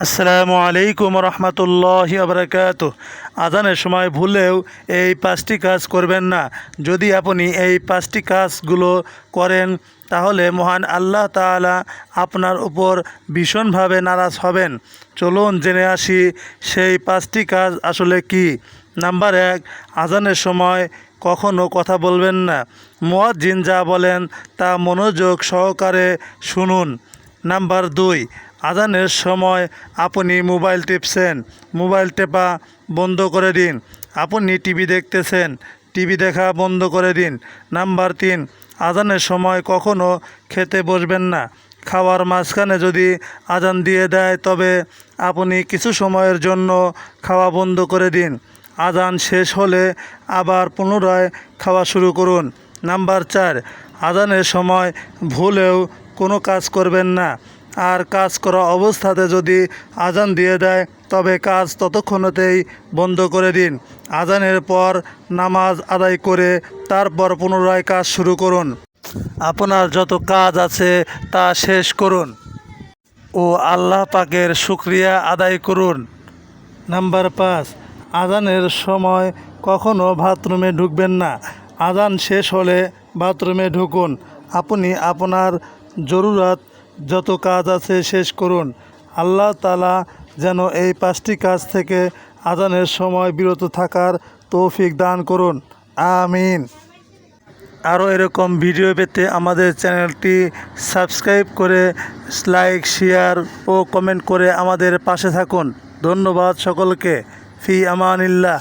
আসসালামু আলাইকুম রহমতুল্লাহি আবরাকাতুহ। আজানের সময় ভুলেও এই 5টি কাজ করবেন না। যদি আপনি এই 5টি কাজগুলো করেন তাহলে মহান আল্লাহ তাআলা আপনার উপর ভীষণভাবে নারাজ হবেন। চলুন জেনে আসি সেই 5টি কাজ আসলে কি। নাম্বার 1, আজানের সময় কখনো কথা বলবেন না। মুয়াজ্জিন যা বলেন তা মনোযোগ সহকারে শুনুন। নাম্বার 2, আজানের সময় আপনি মোবাইল টিপছেন, মোবাইল টেপা বন্ধ করে দিন। আপনি টিভি দেখতেছেন, টিভি দেখা বন্ধ করে দিন। নাম্বার 3, আজানের সময় কখনো খেতে বসবেন না। খাওয়ার মাঝখানে যদি আজান দিয়ে দেয় তবে আপনি কিছু সময়ের জন্য খাওয়া বন্ধ করে দিন। আজান শেষ হলে আবার পুনরায় খাওয়া শুরু করুন। নাম্বার 4, আজানের সময় ভুলেও কোনো কাজ করবেন না। আর কাজ করা অবস্থাতে যদি আজান দিয়ে দেয় তবে কাজ ততক্ষণতেই বন্ধ করে দিন। আজানের পর নামাজ আদায় করে তারপর পুনরায় কাজ শুরু করুন। আপনার যত কাজ আছে তা শেষ করুন ও আল্লাহ পাকের শুকরিয়া আদায় করুন। নাম্বার 5, আজানের সময় কখনো বাথরুমে ঢুকবেন না। আজান শেষ হলে বাথরুমে ঢুকুন। আপনি আপনার জরুরত যত কাজ আছে শেষ করুন। আল্লাহ তাআলা যেন এই 5টি কাজ থেকে আজানের সময় বিরত থাকার তৌফিক দান করুন, আমিন। আরও এরকম ভিডিও পেতে আমাদের চ্যানেলটি সাবস্ক্রাইব করে লাইক, শেয়ার ও কমেন্ট করে আমাদের পাশে থাকুন। ধন্যবাদ সকলকে। ফি আমানিল্লাহ।